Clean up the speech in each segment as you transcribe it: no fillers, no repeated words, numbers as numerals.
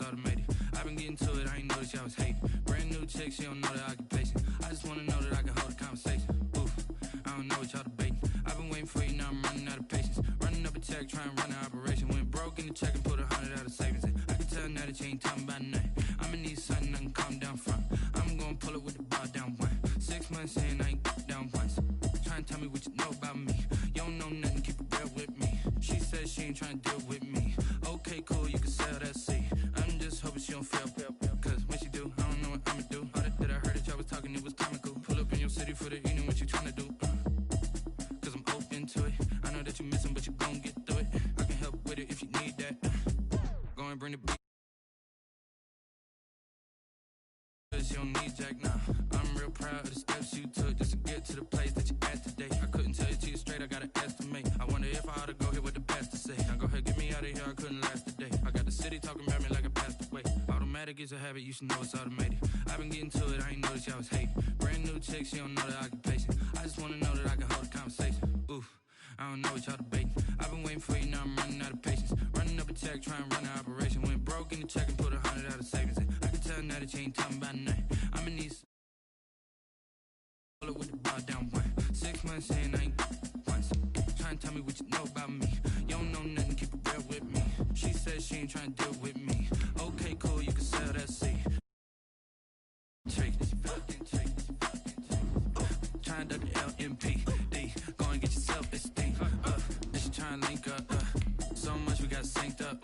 automated. I've been getting to it, I ain't noticed y'all was hating. Brand new chick, she don't know the occupation. I just wanna know that I can hold a conversation. Oof, I don't know what y'all debating. I've been waiting for you, now I'm running out of patience. Running up a check, trying to run an operation. Went broke in the check and put 100 out of savings in. I can tell now that you ain't talking about nothing. I'ma need something I can calm down from. I'm gonna pull it with the bar down one. 6 months in, I ain't down once. Trying to tell me what you know about me. You don't know nothing, keep it real with me. She said she ain't trying to deal with me. Okay, cool, you can sell that seat. I'm just hoping she don't fail. Cause when she do, I don't know what I'ma do. All that I heard that y'all was talking, it was comical. Pull up in your city for the evening, what you trying to do? Cause I'm open to it. I know that you missing, but you gon' get through it. I can help with it if you need that. Go and bring the beat. Cause you don't need Jack now. I'm real proud of the steps you took just to get to the place that you at today. I couldn't tell it to you straight, I gotta estimate. I wonder if I ought to go here with the pastor say. Now go ahead, get me out of here, I couldn't last a day. I got the city talking about me like I passed away. Automatic is a habit, you should know it's automated. I've been getting to it, I ain't noticed y'all was hating. Brand new chick, she don't know the occupation. I just wanna know that I can hold a conversation. Oof, I don't know what y'all debating. I've been waiting for you, now I'm running out of patience. Running up a check, trying to run an operation. Went broke in the check and put 100 out of savings in. I can tell now that you ain't talking about nothing. I'ma need pull it with the bar down one. 6 months in, I ain't once. Trying to tell me what you know about me. You don't know nothing, keep it real with me. She said she ain't trying to deal with me. Okay, cool, you can sell that seat. Trying to the LMPD. Go and get yourself esteem. This you trying to link up. So much we got synced up.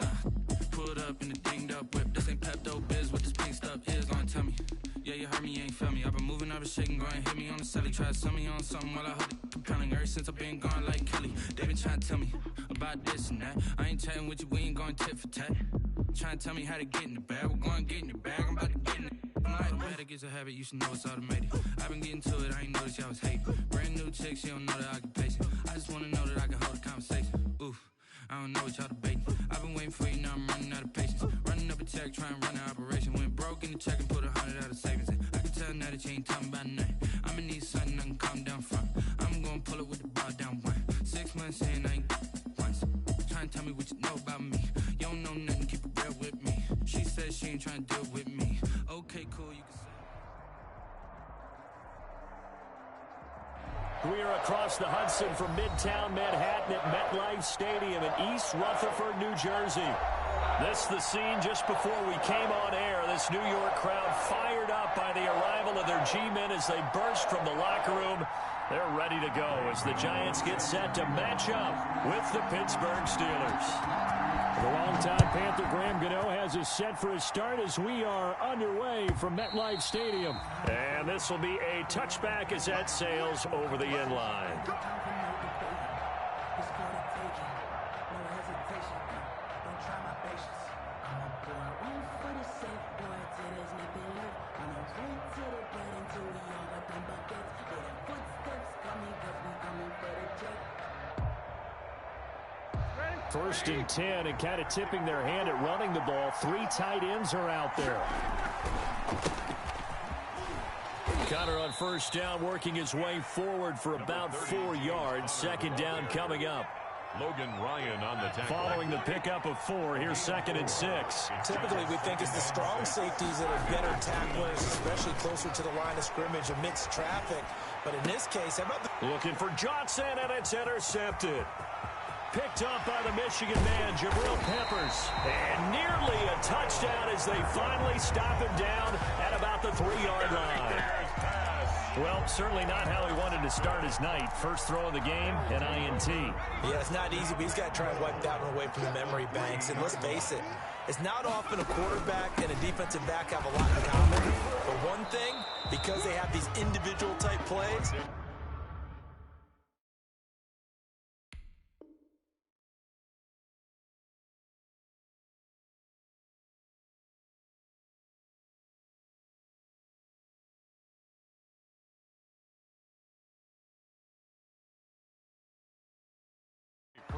Pulled up in the dinged up whip. This ain't Pepto Biz, what this pink stuff is. Go and tell me. Yeah, you heard me, you ain't felt me. I've been moving, I've been shaking, go and hit me on the celly. Try to sell me on something while I hold it compelling. Ever since I've been gone like Kelly, they been trying to tell me about this and that. I ain't chatting with you, we ain't going tit for tat. Trying to tell me how to get in the bag. We're going to get in the bag, I'm about to get in it. Automatic is a habit, you should know it's automated. I've been getting to it, I ain't noticed y'all was hating. Brand new chick, she don't know the occupation. I just wanna know that I can hold a conversation. Oof, I don't know what y'all debating. I've been waiting for you, now I'm running out of patience. Running up a check, trying to run an operation. Went broke in the check and put 100 out of savings in. I can tell now that you ain't talking about nothing. I'ma need something I can calm down from. I'm gonna pull it with the bar down one. 6 months in, I ain't once. Trying to tell me what you know about me. You don't know nothing, keep it real with me. She said she ain't trying to deal with me. Okay, cool, you can say. We are across the Hudson from Midtown Manhattan at MetLife Stadium in East Rutherford, New Jersey. This is the scene just before we came on air. This New York crowd fired up by the arrival of their G-men as they burst from the locker room. They're ready to go as the Giants get set to match up with the Pittsburgh Steelers. The longtime Panther Graham Gano has us set for his start as we are underway from MetLife Stadium. And this will be a touchback as that sails over the end line. First and 10, and kind of tipping their hand at running the ball. 3 tight ends are out there. Connor on first down, working his way forward for about 4 yards. Second down coming up. Logan Ryan on the tackle. Following the pickup of 4, here's 2nd and 6. Typically, we think it's the strong safeties that are better tacklers, especially closer to the line of scrimmage amidst traffic. But in this case, how about the... Looking for Johnson, and it's intercepted. Picked up by the Michigan man, Jabril Peppers. And nearly a touchdown as they finally stop him down at about the 3-yard line. Well, certainly not how he wanted to start his night. First throw of the game, an INT. Yeah, it's not easy, but he's got to try and wipe that one away from the memory banks. And let's face it, it's not often a quarterback and a defensive back have a lot in common. But one thing, because they have these individual type plays,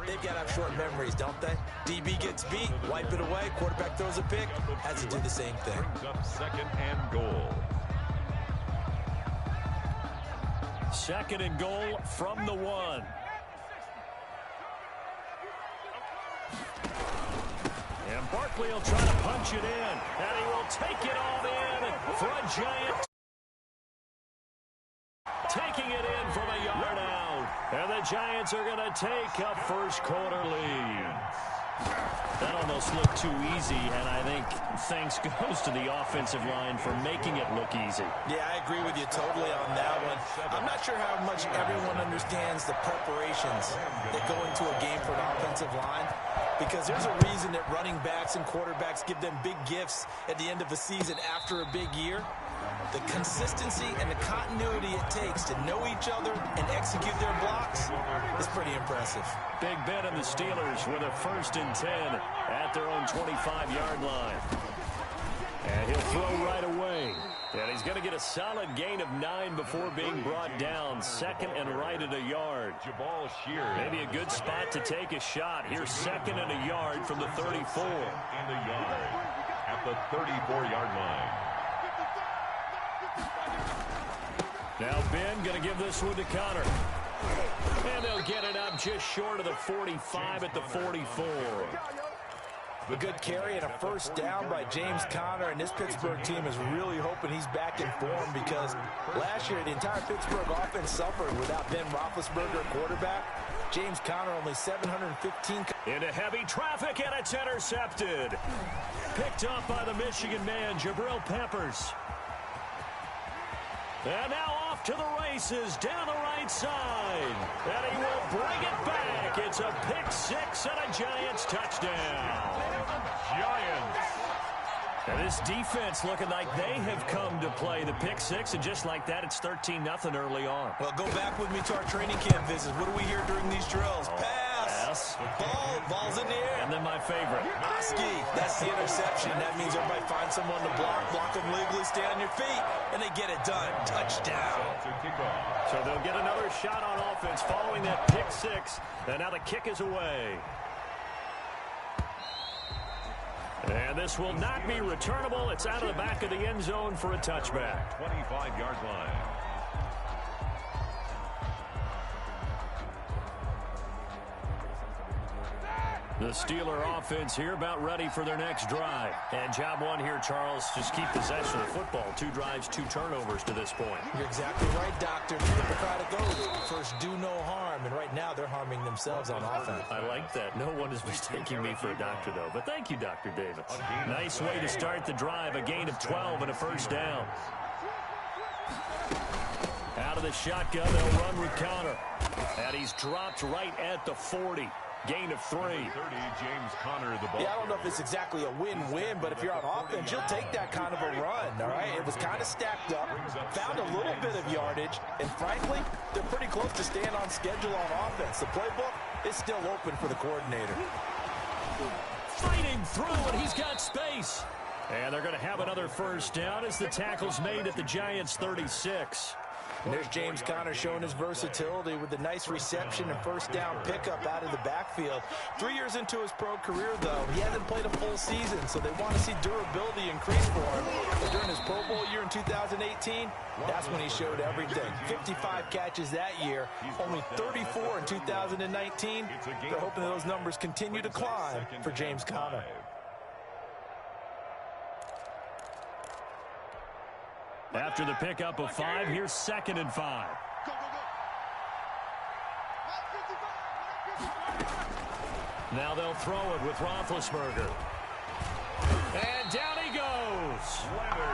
they've got to have short memories, don't they? DB gets beat, wipe it away, quarterback throws a pick, has to do the same thing. Brings up 2nd and goal. 2nd and goal from the 1. And Barkley will try to punch it in, and he will take it all in for a giant. Taking it in from a yard out. And the Giants are going to take a first quarter lead. That almost looked too easy, and I think thanks goes to the offensive line for making it look easy. Yeah, I agree with you totally on that one. I'm not sure how much everyone understands the preparations that go into a game for an offensive line, because there's a reason that running backs and quarterbacks give them big gifts at the end of a season after a big year. The consistency and the continuity it takes to know each other and execute their blocks is pretty impressive. Big Ben and the Steelers with a 1st and 10 at their own 25-yard line. And he'll throw right away. And he's going to get a solid gain of 9 before being brought down. 2nd and right at a yard. Maybe a good spot to take a shot. Here's 2nd and a yard from the 34. And a yard at the 34-yard line. Now Ben going to give this one to Connor. And they'll get it up just short of the 45 at the 44. A good carry and a 1st down by James Conner, and this Pittsburgh team is really hoping he's back in form, because last year the entire Pittsburgh offense suffered without Ben Roethlisberger at quarterback. James Conner only 715. Into heavy traffic, and it's intercepted. Picked up by the Michigan man, Jabril Peppers. And now off to the races down the right side. And he will bring it back. It's a pick 6 and a Giants touchdown. Giants. And this defense looking like they have come to play the pick 6, and just like that, it's 13-0 early on. Well, go back with me to our training camp visits. What do we hear during these drills? Pass. Ball's in the air. And then my favorite. Oski. That's the interception. That means everybody finds someone to block them legally, stay on your feet, and they get it done. Touchdown. So they'll get another shot on offense following that pick 6, and now the kick is away. And this will not be returnable. It's out of the back of the end zone for a touchback. 25-yard line. The Steeler offense here about ready for their next drive. And job one here, Charles, just keep possession of the football. 2 drives, 2 turnovers to this point. You're exactly right, Doctor. Hippocratic oath. First, do no harm. And right now, they're harming themselves on offense. I like that. No one is mistaking me for a doctor, though. But thank you, Dr. Davis. Nice way to start the drive. A gain of 12 and a 1st down. Out of the shotgun, they'll run with Conner. And he's dropped right at the 40. Gain of 3. 30, James Conner, the ball. Yeah, I don't know if it's exactly a win-win, but if you're on offense, you'll take that kind of a run, all right? It was kind of stacked up, found a little bit of yardage, and frankly, they're pretty close to staying on schedule on offense. The playbook is still open for the coordinator. Fighting through, and he's got space. And they're going to have another 1st down as the tackle's made at the Giants' 36. And there's James Conner showing his versatility with a nice reception and 1st down pickup out of the backfield. 3 years into his pro career, though, he hasn't played a full season, so they want to see durability increase for him. But during his Pro Bowl year in 2018, that's when he showed everything. 55 catches that year, only 34 in 2019. They're hoping that those numbers continue to climb for James Conner. After the pickup of 5, here's 2nd and 5. Now they'll throw it with Roethlisberger. And down he goes.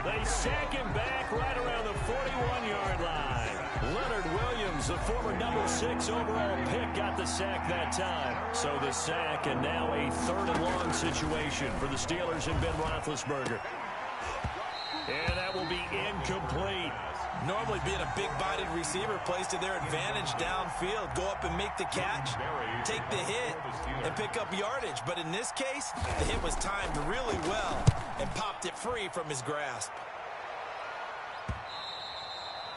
They sack him back right around the 41-yard line. Leonard Williams, the former number 6 overall pick, got the sack that time. So the sack, and now a 3rd and long situation for the Steelers and Ben Roethlisberger. And that will be incomplete. Normally being a big-bodied receiver plays to their advantage downfield. Go up and make the catch, take the hit, and pick up yardage. But in this case, the hit was timed really well and popped it free from his grasp.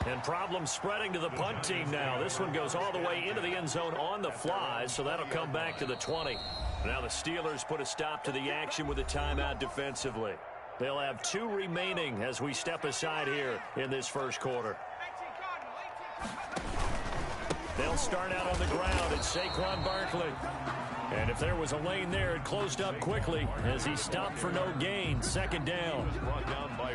And problems spreading to the punt team now. This one goes all the way into the end zone on the fly, so that'll come back to the 20. Now the Steelers put a stop to the action with a timeout defensively. They'll have 2 remaining as we step aside here in this 1st quarter. They'll start out on the ground. It's Saquon Barkley. And if there was a lane there, it closed up quickly as he stopped for no gain. Second down.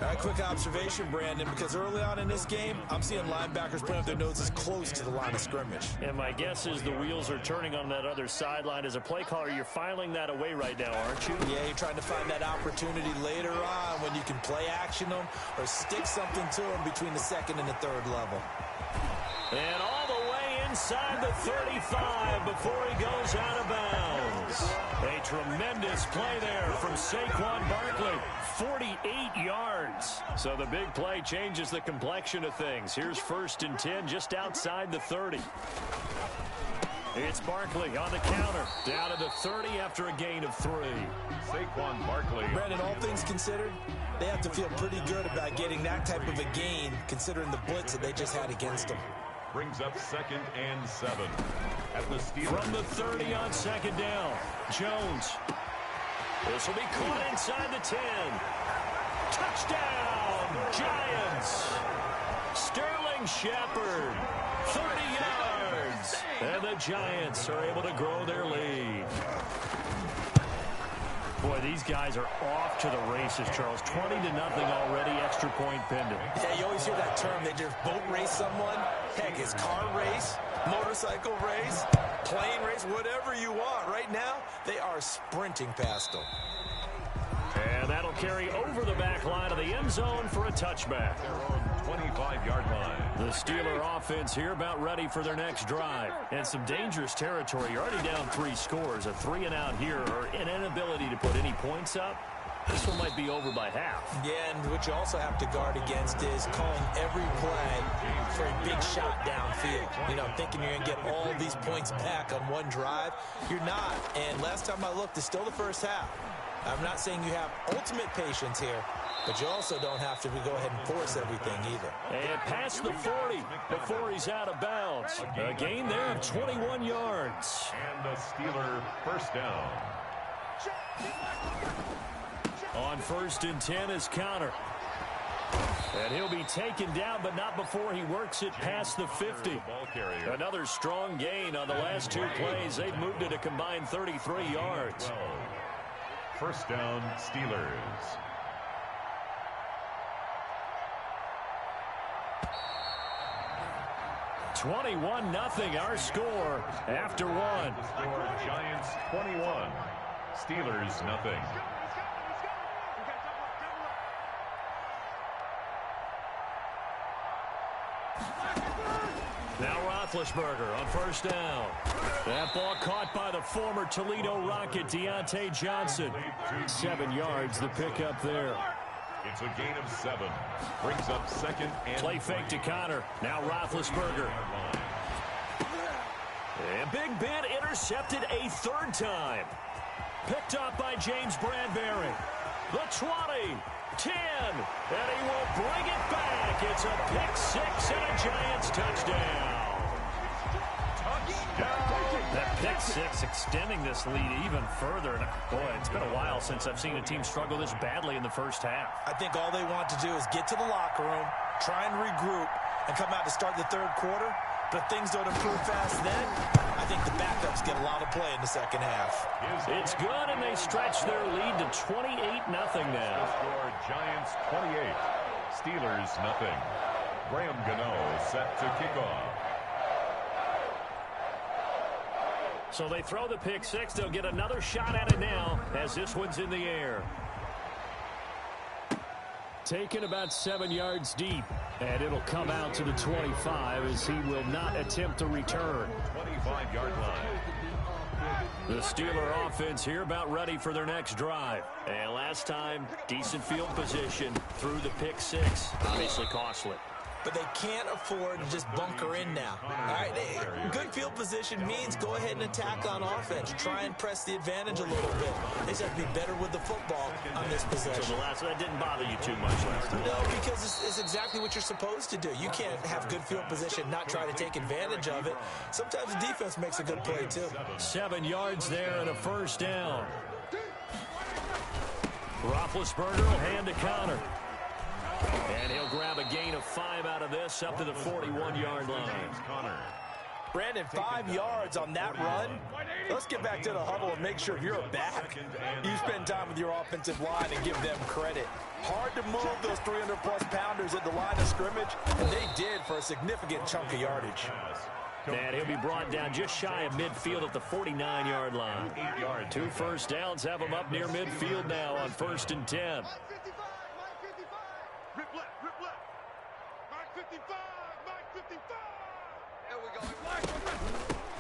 A quick observation, Brandon, because early on in this game, I'm seeing linebackers putting up their noses close to the line of scrimmage. And my guess is the wheels are turning on that other sideline. As a play caller, you're filing that away right now, aren't you? Yeah, you're trying to find that opportunity later on when you can play action them or stick something to them between the second and the third level. And all the way inside the 35 before he goes out of bounds. A tremendous play there from Saquon Barkley. 48 yards. So the big play changes the complexion of things. Here's 1st and 10 just outside the 30. It's Barkley on the counter. Down to the 30 after a gain of 3. Saquon Barkley. Brandon, all things considered, they have to feel pretty good about getting that type of a gain considering the blitz that they just had against them. Brings up 2nd and 7 at the Steelers. From the 30 on 2nd down. Jones. This will be caught inside the 10. Touchdown, Giants. Sterling Shepard, 30 yards. And the Giants are able to grow their lead. Boy, these guys are off to the races, Charles. 20-0 already, extra point pending. Yeah, you always hear that term. They just boat race someone. Heck, it's car race, motorcycle race, plane race, whatever you want. Right now, they are sprinting past them. And that'll carry over the back line of the end zone for a touchback. Their own 25-yard line. The Steeler offense here about ready for their next drive. And some dangerous territory. You're already down 3 scores. A 3-and-out here or an inability to put any points up. This one might be over by half. Yeah, and what you also have to guard against is calling every play for a big shot downfield. You know, thinking you're going to get all these points back on one drive. You're not. And last time I looked, it's still the first half. I'm not saying you have ultimate patience here, but you also don't have to go ahead and force everything either. And past the 40 before he's out of bounds. A gain there of 21 yards. And the Steeler 1st down. On 1st and 10 is Connor. And he'll be taken down, but not before he works it past the 50. Another strong gain on the last 2 plays. They've moved it a combined 33 yards. 1st down, Steelers. (21-0) our score after 1. Score Giants 21, Steelers nothing. Now Roethlisberger on 1st down. That ball caught by the former Toledo Rocket, Deontay Johnson. 7 yards, the pickup there. It's a gain of 7. Brings up 2nd and play fake to Connor. Now Roethlisberger. And Big Ben intercepted a 3rd time. Picked up by James Bradbury. The 20, 10, and he will bring it back. It's a pick 6 and a Giants touchdown. That pick 6 extending this lead even further. And boy, it's been a while since I've seen a team struggle this badly in the first half. I think all they want to do is get to the locker room, try and regroup, and come out to start the 3rd quarter. But if things don't improve fast then, I think the backups get a lot of play in the 2nd half. It's good, and they stretch their lead to 28-0 now. Score Giants 28, Steelers nothing. Graham Gano set to kick off. So they throw the pick 6. They'll get another shot at it now as this one's in the air. Taken about 7 yards deep, and it'll come out to the 25 as he will not attempt to return. 25-yard line. The Steeler offense here about ready for their next drive. And last time, decent field position through the pick 6. Obviously costly. But they can't afford to just bunker in now. All right, good field position means go ahead and attack on offense. Try and press the advantage a little bit. They just have to be better with the football on this possession. So that didn't bother you too much last time? No, because it's exactly what you're supposed to do. You can't have good field position, not try to take advantage of it. Sometimes the defense makes a good play, too. 7 yards there and a 1st down. Roethlisberger will hand to Connor. And he'll grab a gain of 5 out of this up to the 41-yard line. Connor. Brandon, 5 yards on that run. Let's get back to the huddle and make sure if you're a back, you spend time with your offensive line and give them credit. Hard to move those 300-plus pounders at the line of scrimmage, and they did for a significant chunk of yardage. And he'll be brought down just shy of midfield at the 49-yard line. 2 first downs have him up near midfield now on 1st and 10.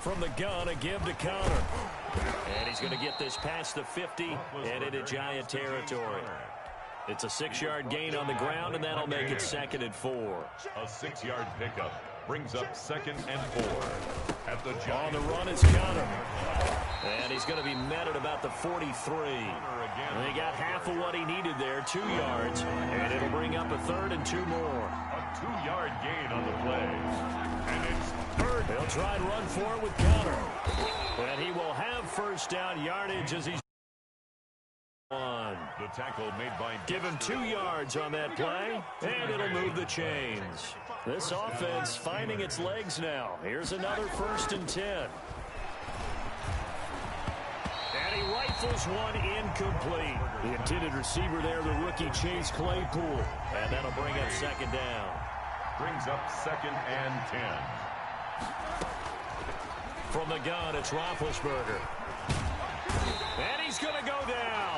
From the gun, a give to Connor. And he's going to get this past the 50 and into Giant territory. It's a 6-yard gain on the ground, and that'll make it 2nd and 4. A 6-yard pickup brings up 2nd and 4. At the On the run is Connor. And he's going to be met at about the 43. And he got half of what he needed there, 2 yards. And it'll bring up a 3rd and 2 more. A 2-yard gain on the play. And it's 3rd. He'll try and run for it with Connor. And he will have first down yardage as he's on. The tackle made by Give him 2 yards on that play, and it'll move the chains. This offense finding its legs now. Here's another 1st and 10. And he rifles one incomplete. The intended receiver there, the rookie Chase Claypool. And that'll bring up 2nd down. Brings up 2nd and 10. From the gun, it's Roethlisberger. And he's going to go down.